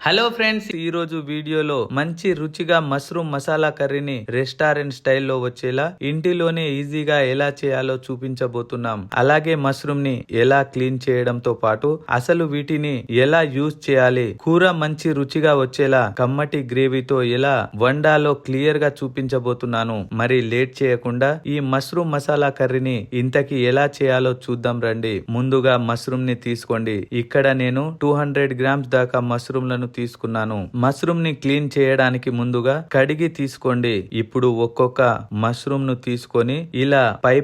Hello friends, ఈ రోజు వీడియోలో మంచి రుచిగా మష్రూమ్ మసాలా కర్రీని రెస్టారెంట్ స్టైల్లో వచ్చేలా ఇంటిలోనే ఈజీగా ఎలా చేయాలో చూపించబోతున్నాం. అలాగే మష్రూమ్ ని ఎలా క్లీన్ చేయడంతో పాటు అసలు వీటిని ఎలా యూజ్ చేయాలి, కూర మంచి రుచిగా వచ్చేలా కమ్మటి గ్రేవీతో ఎలా వండాలో క్లియర్ గా చూపించబోతున్నాను. మరి లేట్ చేయకుండా ఈ మష్రూమ్ మసాలా కర్రీని ఇంతకి ఎలా చేయాలో చూద్దాం రండి. ముందుగా మష్రూమ్ ని తీసుకోండి. ఇక్కడ నేను 200 గ్రామ్స్ దాకా మష్రూమ్లను తీసుకున్నాను. మష్రూమ్ ని క్లీన్ చేయడానికి ముందుగా కడిగి తీసుకోండి. ఇప్పుడు ఒక్కొక్క మష్రూమ్ ను తీసుకొని ఇలా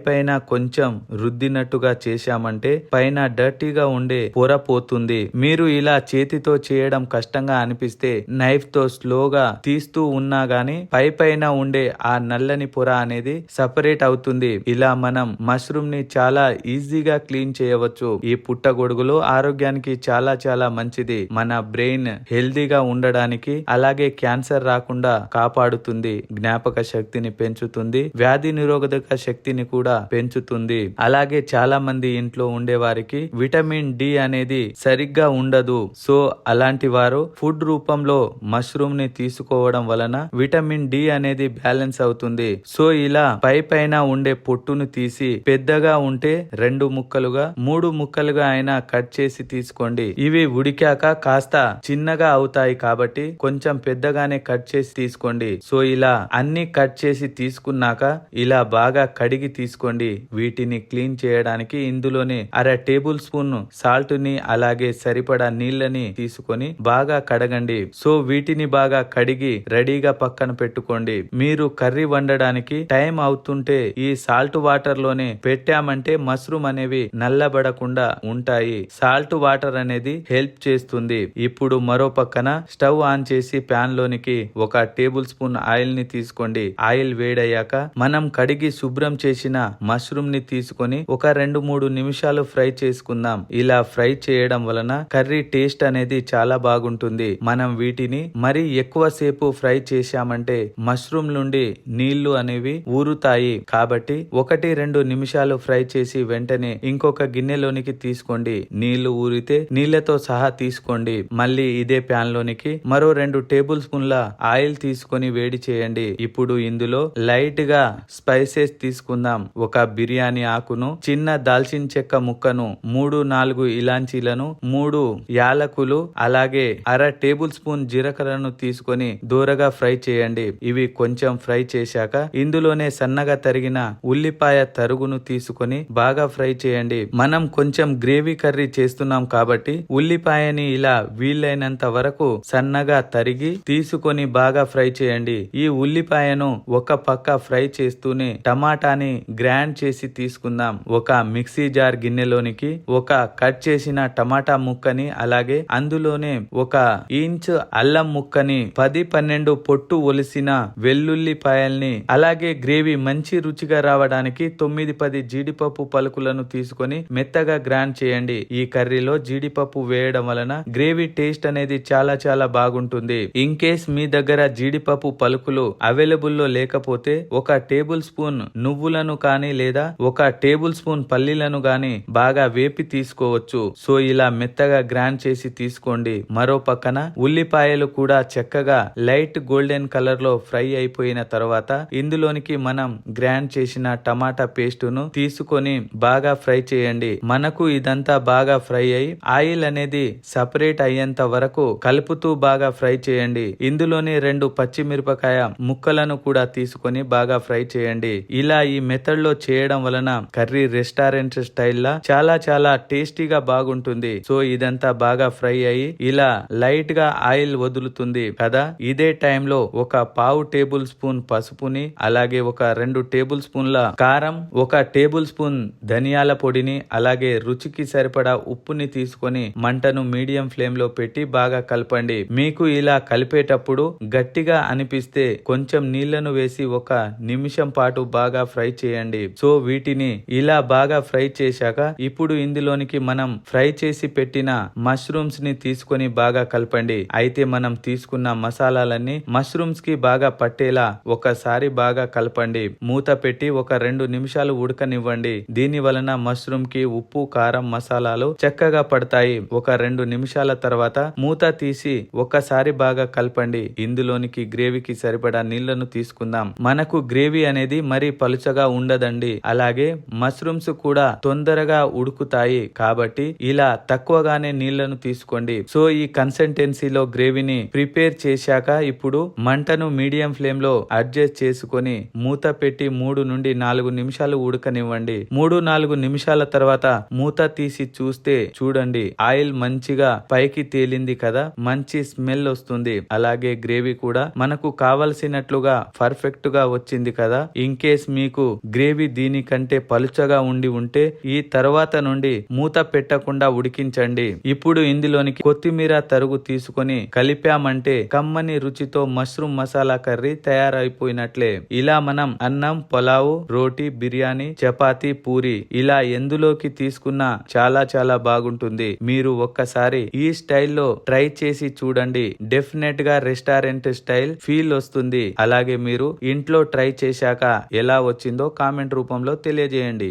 పైన కొంచెం రుద్దినట్టుగా చేశామంటే పైన డర్టీగా ఉండే పొర పోతుంది. మీరు ఇలా చేతితో చేయడం కష్టంగా అనిపిస్తే నైఫ్ తో స్లోగా తీస్తూ ఉన్నా గానీ పైన ఉండే ఆ నల్లని పొర అనేది సపరేట్ అవుతుంది. ఇలా మనం మష్రూమ్ ని చాలా ఈజీగా క్లీన్ చేయవచ్చు. ఈ పుట్టగొడుగులు ఆరోగ్యానికి చాలా చాలా మంచిది. మన బ్రెయిన్ హెల్దీగా ఉండడానికి అలాగే క్యాన్సర్ రాకుండా కాపాడుతుంది. జ్ఞాపక శక్తిని పెంచుతుంది. వ్యాధి నిరోధక శక్తిని కూడా పెంచుతుంది. అలాగే చాలా మంది ఇంట్లో ఉండే వారికి విటమిన్ డి అనేది సరిగ్గా ఉండదు. సో అలాంటి వారు ఫుడ్ రూపంలో మష్రూమ్ ని తీసుకోవడం వలన విటమిన్ డి అనేది బ్యాలెన్స్ అవుతుంది. సో ఇలా పైన ఉండే పొట్టును తీసి పెద్దగా ఉంటే 2 ముక్కలుగా 3 ముక్కలుగా అయినా కట్ చేసి తీసుకోండి. ఇవి ఉడికాక కాస్త చిన్నగా అవుతాయి కాబట్టి కొంచెం పెద్దగానే కట్ చేసి తీసుకోండి. సో ఇలా అన్ని కట్ చేసి తీసుకున్నాక ఇలా బాగా కడిగి తీసుకోండి. వీటిని క్లీన్ చేయడానికి ఇందులోనే 1/2 టేబుల్ స్పూన్ సాల్ట్ ని అలాగే సరిపడా నీళ్ళని తీసుకొని బాగా కడగండి. సో వీటిని బాగా కడిగి రెడీగా పక్కన పెట్టుకోండి. మీరు కర్రీ వండడానికి టైం అవుతుంటే ఈ సాల్ట్ వాటర్ లోనే పెట్టామంటే మష్రూమ్ అనేవి నల్లబడకుండా ఉంటాయి. సాల్ట్ వాటర్ అనేది హెల్ప్ చేస్తుంది. ఇప్పుడు మరో పక్కన స్టవ్ ఆన్ చేసి ప్యాన్ లోనికి 1 టేబుల్ స్పూన్ ఆయిల్ ని తీసుకోండి. ఆయిల్ వేడయ్యాక మనం కడిగి శుభ్రం చేసిన మష్రూమ్ ని తీసుకొని ఒక 2-3 నిమిషాలు ఫ్రై చేసుకుందాం. ఇలా ఫ్రై చేయడం వలన కర్రీ టేస్ట్ అనేది చాలా బాగుంటుంది. మనం వీటిని మరీ ఎక్కువ సేపు ఫ్రై చేశామంటే మష్రూమ్ నుండి నీళ్లు అనేవి ఊరుతాయి. కాబట్టి 1-2 నిమిషాలు ఫ్రై చేసి వెంటనే ఇంకొక గిన్నెలోనికి తీసుకోండి. నీళ్లు ఊరితే నీళ్లతో సహా తీసుకోండి. మళ్ళీ ఇదే ప్యాన్ లోనికి మరో 2 టేబుల్ స్పూన్ల ఆయిల్ తీసుకొని వేడి చేయండి. ఇప్పుడు ఇందులో లైట్ గా స్పైసెస్ తీసుకుందాం. 1 బిర్యానీ ఆకును, చిన్న దాల్చిన చెక్క ముక్కను, 3-4 ఇలాంచీలను, 3 యాలకులు, అలాగే 1/2 టేబుల్ స్పూన్ జీలకర్రను తీసుకొని దూరగా ఫ్రై చేయండి. ఇవి కొంచెం ఫ్రై చేశాక ఇందులోనే సన్నగా తరిగిన ఉల్లిపాయ తరుగును తీసుకొని బాగా ఫ్రై చేయండి. మనం కొంచెం గ్రేవీ కర్రీ చేస్తున్నాం కాబట్టి ఉల్లిపాయని ఇలా వీలైనంత వరకు సన్నగా తరిగి తీసుకొని బాగా ఫ్రై చేయండి. ఈ ఉల్లిపాయను ఒక పక్క ఫ్రై చేస్తూనే టమాటాని గ్రైండ్ చేసి తీసుకుందాం. ఒక మిక్సీ జార్ గిన్నెలోనికి ఒక కట్ చేసిన టమాటా ముక్కని అలాగే అందులోనే 1 ఇంచ్ అల్లం ముక్కని 10-12 పొట్టు ఒలిసిన వెల్లుల్లిపాయల్ని అలాగే గ్రేవీ మంచి రుచిగా రావడానికి 9-10 జీడిపప్పు పలుకులను తీసుకొని మెత్తగా గ్రైండ్ చేయండి. ఈ కర్రీలో జీడిపప్పు వేయడం వలన గ్రేవీ టేస్ట్ అనేది చాలా చాలా బాగుంటుంది. ఇన్ కేస్ మీ దగ్గర జీడిపప్పు పలుకులు అవైలబుల్ లో లేకపోతే 1 టేబుల్ స్పూన్ నువ్వులను కానీ లేదా 1 టేబుల్ స్పూన్ పల్లీలను గాని బాగా వేపి తీసుకోవచ్చు. సో ఇలా మెత్తగా గ్రైండ్ చేసి తీసుకోండి. మరో పక్కన ఉల్లిపాయలు కూడా చక్కగా లైట్ గోల్డెన్ కలర్ లో ఫ్రై అయిపోయిన తర్వాత ఇందులోనికి మనం గ్రైండ్ చేసిన టమాటా పేస్ట్ ను తీసుకొని బాగా ఫ్రై చేయండి. మనకు ఇదంతా బాగా ఫ్రై అయి ఆయిల్ అనేది సపరేట్ అయ్యేంత వరకు కలుపుతూ బాగా ఫ్రై చేయండి. ఇందులోనే 2 పచ్చిమిరపకాయ ముక్కలను కూడా తీసుకొని బాగా ఫ్రై చేయండి. ఇలా ఈ మెథడ్ లో చేయడం వలన కర్రీ రెస్టారెంట్ స్టైల్ చాలా చాలా టేస్టీగా బాగుంటుంది. సో ఇదంతా బాగా ఫ్రై అయ్యి ఇలా లైట్ గా ఆయిల్ వదులుతుంది కదా. ఇదే టైంలో 1/4 టేబుల్ స్పూన్ పసుపుని అలాగే 2 టేబుల్ స్పూన్ల కారం, 1 టేబుల్ స్పూన్ ధనియాల పొడిని అలాగే రుచికి సరిపడా ఉప్పుని తీసుకొని మంటను మీడియం ఫ్లేమ్ లో పెట్టి బాగా కలపండి. మీకు ఇలా కలిపేటప్పుడు గట్టిగా అనిపిస్తే కొంచెం నీళ్లను వేసి 1 నిమిషం పాటు బాగా ఫ్రై చేయండి. సో వీటిని ఇలా బాగా ఫ్రై చేశాక ఇప్పుడు ఇందులోనికి మనం ఫ్రై చేసి పెట్టిన మష్రూమ్స్ ని తీసుకొని బాగా కలపండి. అయితే మనం తీసుకున్న మసాలాలన్నీ మష్రూమ్స్ కి బాగా పట్టేలా ఒకసారి బాగా కలపండి. మూత పెట్టి 2 నిమిషాలు ఉడకనివ్వండి. దీని వలన మష్రూమ్ కి ఉప్పు, కారం, మసాలాలు చక్కగా పడతాయి. 2 నిమిషాల తర్వాత మూత తీసి ఒకసారి బాగా కలపండి. ఇందులోనికి గ్రేవీకి సరిపడా నీళ్లను తీసుకుందాం. మనకు గ్రేవీ అనేది మరీ పలుచగా ఉండదండి. అలాగే మష్రూమ్స్ కూడా తొందరగా ఉడుకుతాయి కాబట్టి ఇలా తక్కువగానే నీళ్లను తీసుకోండి. సో ఈ కన్సిస్టెన్సీలో గ్రేవీని ప్రిపేర్ చేశాక ఇప్పుడు మంటను మీడియం ఫ్లేమ్ లో అడ్జస్ట్ చేసుకొని మూత పెట్టి 3 నుండి 4 నిమిషాలు ఉడకనివ్వండి. 3-4 నిమిషాల తర్వాత మూత తీసి చూస్తే చూడండి ఆయిల్ మంచిగా పైకి తేలింది కదా, మంచి స్మెల్ వస్తుంది. అలాగే గ్రేవీ కూడా మనకు కావలసినట్లుగా పర్ఫెక్ట్ గా వచ్చింది కదా. ఇన్ కేస్ మీకు గ్రేవీ దీనికంటే పలుచగా ఉండి ఉంటే ఈ తర్వాత నుండి మూత పెట్టకుండా ఉడికించండి. ఇప్పుడు ఇందులోనికి కొత్తిమీర తరుగు తీసుకొని కలిపామంటే కమ్మని రుచితో మష్రూమ్ మసాలా కర్రీ తయారైపోయినట్లే. ఇలా మనం అన్నం, పులావ్, రోటీ, బిర్యానీ, చపాతీ, పూరి ఇలా ఎందులోకి తీసుకున్నా చాలా చాలా బాగుంటుంది. మీరు ఒక్కసారి ఈ స్టైల్లో ట్రై చేసి చూడండి. డెఫినెట్ గా రెస్టారెంట్ స్టైల్ ఫీల్ వస్తుంది. అలాగే మీరు ఇంట్లో ట్రై చేశాక ఎలా వచ్చిందో కామెంట్ రూపంలో తెలియజేయండి.